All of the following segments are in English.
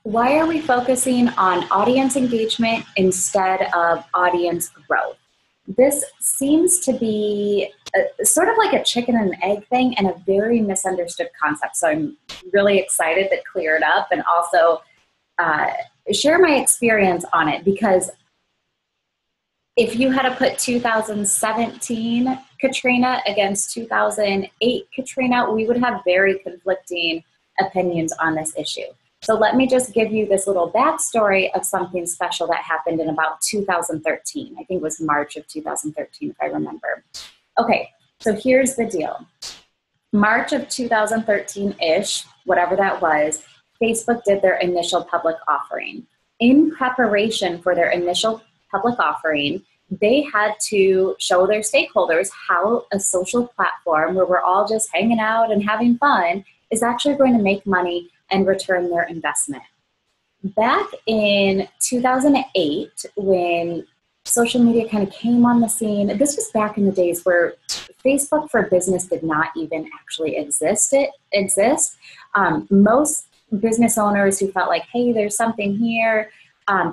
Why are we focusing on audience engagement instead of audience growth? This seems to be sort of like a chicken and egg thing and a very misunderstood concept. So I'm really excited to clear it up and also uh, share my experience on it, because if you had to put 2017 Katrina against 2008 Katrina, we would have very conflicting opinions on this issue. So let me just give you this little backstory of something special that happened in about 2013. I think it was March of 2013, if I remember. Okay, so here's the deal. March of 2013-ish, whatever that was, Facebook did their initial public offering. In preparation for their initial public offering, they had to show their stakeholders how a social platform where we're all just hanging out and having fun is actually going to make money and return their investment. Back in 2008, when social media kind of came on the scene, this was back in the days where Facebook for Business did not even actually exist. Most business owners who felt like, hey, there's something here,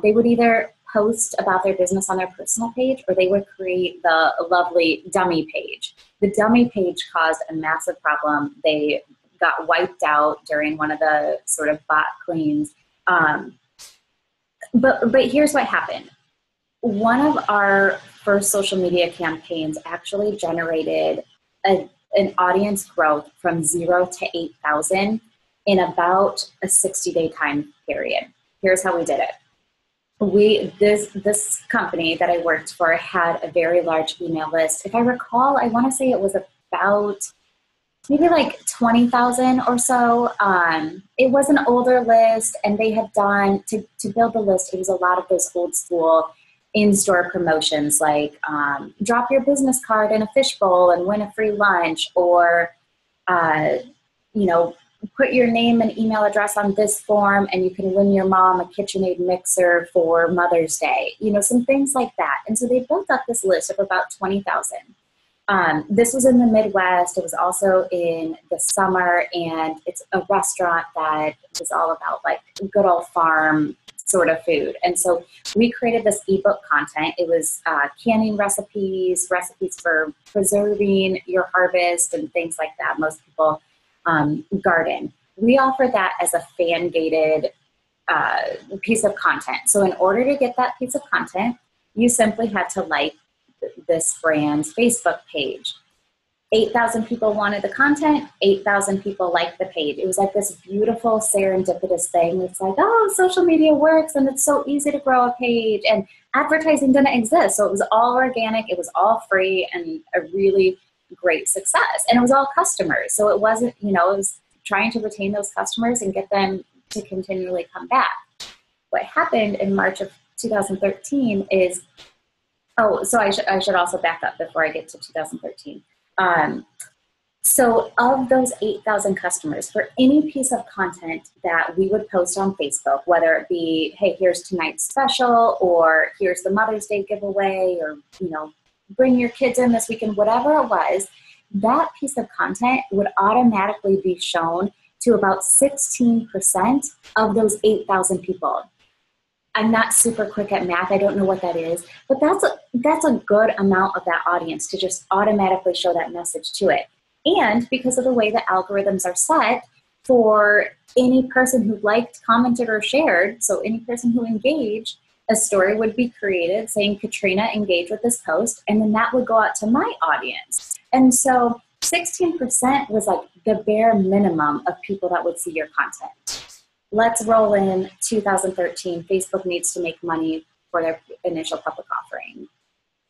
they would either post about their business on their personal page, or they would create the lovely dummy page. The dummy page caused a massive problem. They got wiped out during one of the sort of bot cleans. But here's what happened. One of our first social media campaigns actually generated an audience growth from 0 to 8,000 in about a 60-day time period. Here's how we did it. This company that I worked for had a very large email list. If I recall, I want to say it was about maybe like 20,000 or so. It was an older list, and they had done, to build the list, it was a lot of those old school in-store promotions, like drop your business card in a fishbowl and win a free lunch, or, put your name and email address on this form and you can win your mom a KitchenAid mixer for Mother's Day, some things like that. And so they built up this list of about 20,000. This was in the Midwest. It was also in the summer, and it's a restaurant that was all about like good old farm sort of food. And so we created this ebook content. It was canning recipes for preserving your harvest and things like that. Most people garden. We offer that as a fan-gated piece of content. So in order to get that piece of content, you simply had to like this brand's Facebook page. 8,000 people wanted the content, 8,000 people liked the page. It was like this beautiful serendipitous thing. It's like, oh, social media works and it's so easy to grow a page, and advertising didn't exist. So it was all organic, it was all free, and a really great success. And it was all customers. So it wasn't, it was trying to retain those customers and get them to continually come back. What happened in March of 2013 is, so I should also back up before I get to 2013. So of those 8,000 customers, for any piece of content that we would post on Facebook, whether it be, hey, here's tonight's special, or here's the Mother's Day giveaway, or, bring your kids in this weekend, whatever it was, that piece of content would automatically be shown to about 16% of those 8,000 people. I'm not super quick at math. I don't know what that is, but that's a good amount of that audience to just automatically show that message to it. And because of the way the algorithms are set, for any person who liked, commented, or shared, so any person who engaged, a story would be created saying, Katrina, engage with this post, and then that would go out to my audience. And so 16% was like the bare minimum of people that would see your content. Let's roll in 2013. Facebook needs to make money for their initial public offering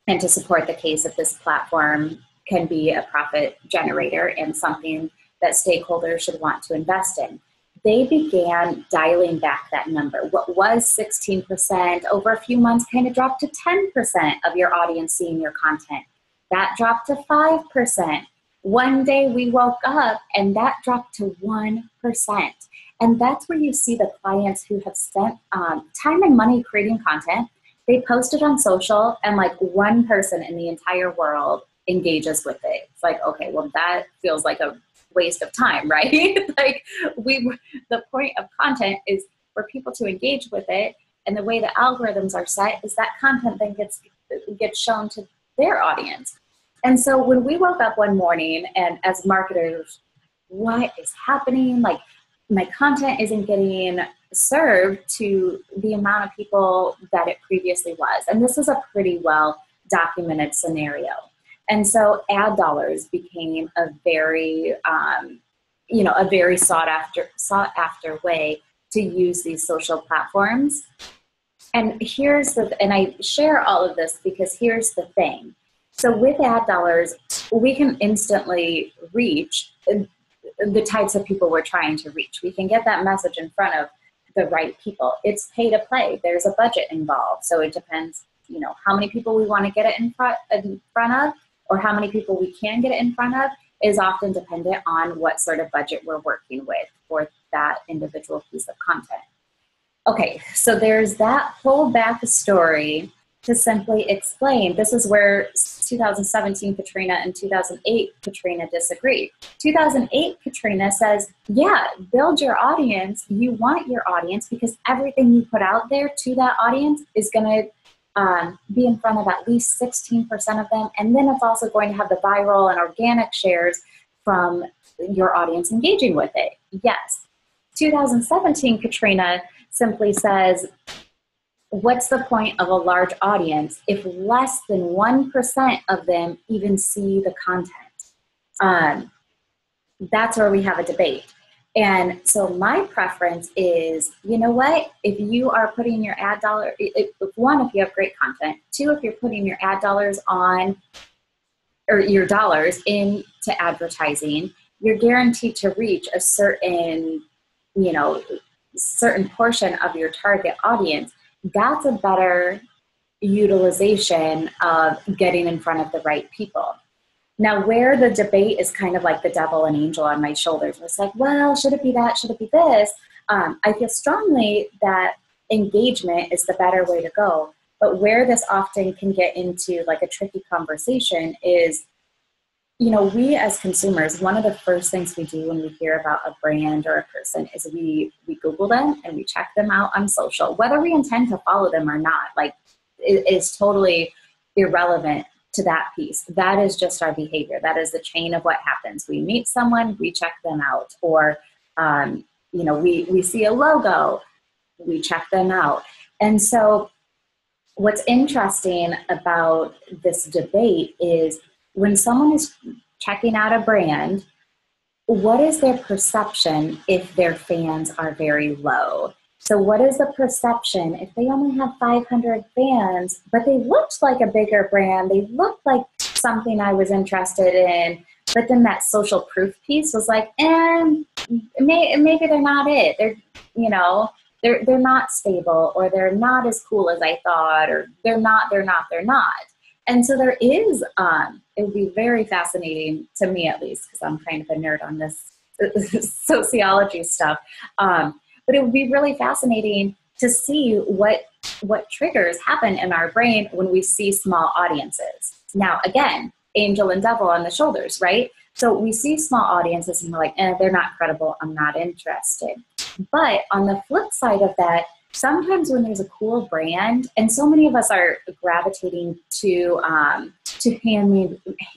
and to support the case that this platform can be a profit generator and something that stakeholders should want to invest in. They began dialing back that number. What was 16% over a few months kind of dropped to 10% of your audience seeing your content. That dropped to 5%. One day we woke up and that dropped to 1%. And that's where you see the clients who have spent time and money creating content. They post it on social, and like one person in the entire world engages with it. It's like, okay, well, that feels like a waste of time, right? The point of content is for people to engage with it. And the way the algorithms are set is that content then gets shown to their audience. And so when we woke up one morning and as marketers, what is happening? Like, my content isn't getting served to the amount of people that it previously was. And this is a pretty well documented scenario. And so ad dollars became a very, a very sought after way to use these social platforms. And and I share all of this because here's the thing. So with ad dollars, we can instantly reach the types of people we're trying to reach. We can get that message in front of the right people. It's pay to play. There's a budget involved. So it depends, how many people we want to get it in front of, or how many people we can get it in front of is often dependent on what sort of budget we're working with for that individual piece of content. Okay, so there's that whole backstory to simply explain. This is where 2017 Katrina and 2008 Katrina disagree. 2008 Katrina says, yeah, build your audience. You want your audience because everything you put out there to that audience is going to be in front of at least 16% of them. And then it's also going to have the viral and organic shares from your audience engaging with it. Yes. 2017 Katrina simply says, what's the point of a large audience if less than 1% of them even see the content? That's where we have a debate. And so my preference is, you know what, if you are putting your ad dollar, if you have great content, two, if you're putting your ad dollars on, or your dollars into advertising, you're guaranteed to reach a certain portion of your target audience. That's a better utilization of getting in front of the right people. Now, where the debate is kind of like the devil and angel on my shoulders, it's like, well, should it be that? Should it be this? I feel strongly that engagement is the better way to go. But where this often can get into like a tricky conversation is, we as consumers, one of the first things we do when we hear about a brand or a person is we Google them and we check them out on social. Whether we intend to follow them or not, like, it is totally irrelevant to that piece. That is just our behavior. That is the chain of what happens. We meet someone, we check them out, or we see a logo, we check them out. And so what's interesting about this debate is when someone is checking out a brand, what is their perception if their fans are very low? So what is the perception if they only have 500 fans, but they looked like a bigger brand, they looked like something I was interested in, but then that social proof piece was like, maybe they're not it. They're not stable, or they're not as cool as I thought, or they're not. And so there is, it would be very fascinating to me, at least, because I'm kind of a nerd on this sociology stuff. But it would be really fascinating to see what triggers happen in our brain when we see small audiences. Now, again, angel and devil on the shoulders, right? So we see small audiences and we're like, they're not credible, I'm not interested. But on the flip side of that, sometimes when there's a cool brand, and so many of us are gravitating to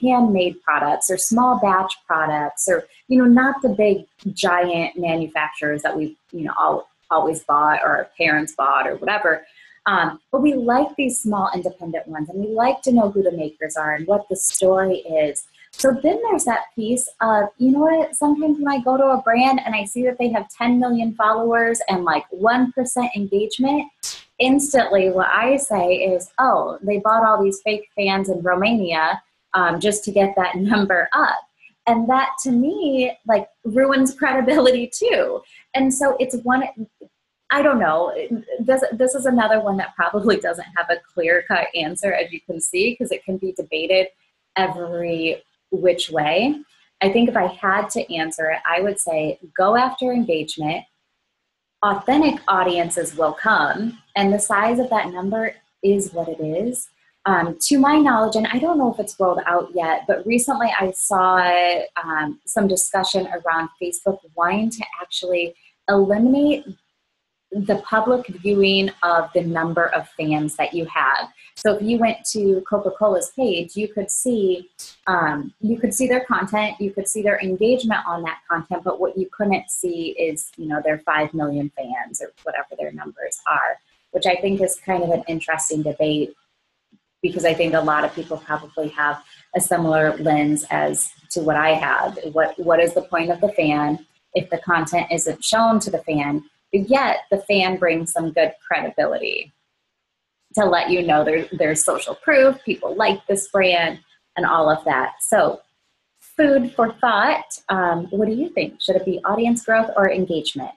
handmade products or small batch products, or not the big giant manufacturers that we've always bought or our parents bought or whatever. But we like these small independent ones, and we like to know who the makers are and what the story is. So then there's that piece of, sometimes when I go to a brand and I see that they have 10 million followers and like 1% engagement, instantly what I say is, oh, they bought all these fake fans in Romania just to get that number up. And that to me, like, ruins credibility too. And so it's I don't know, this is another one that probably doesn't have a clear-cut answer, as you can see, because it can be debated every which way. I think if I had to answer it, I would say go after engagement. Authentic audiences will come, and the size of that number is what it is. To my knowledge, and I don't know if it's rolled out yet, but recently I saw some discussion around Facebook wanting to actually eliminate the public viewing of the number of fans that you have. So if you went to Coca-Cola's page, you could see their content, you could see their engagement on that content, but what you couldn't see is, their 5 million fans or whatever their numbers are, which I think is kind of an interesting debate, because I think a lot of people probably have a similar lens as to what I have. What is the point of the fan if the content isn't shown to the fan? But yet the fan brings some good credibility to let you know there's social proof, people like this brand, and all of that. So food for thought. What do you think? Should it be audience growth or engagement?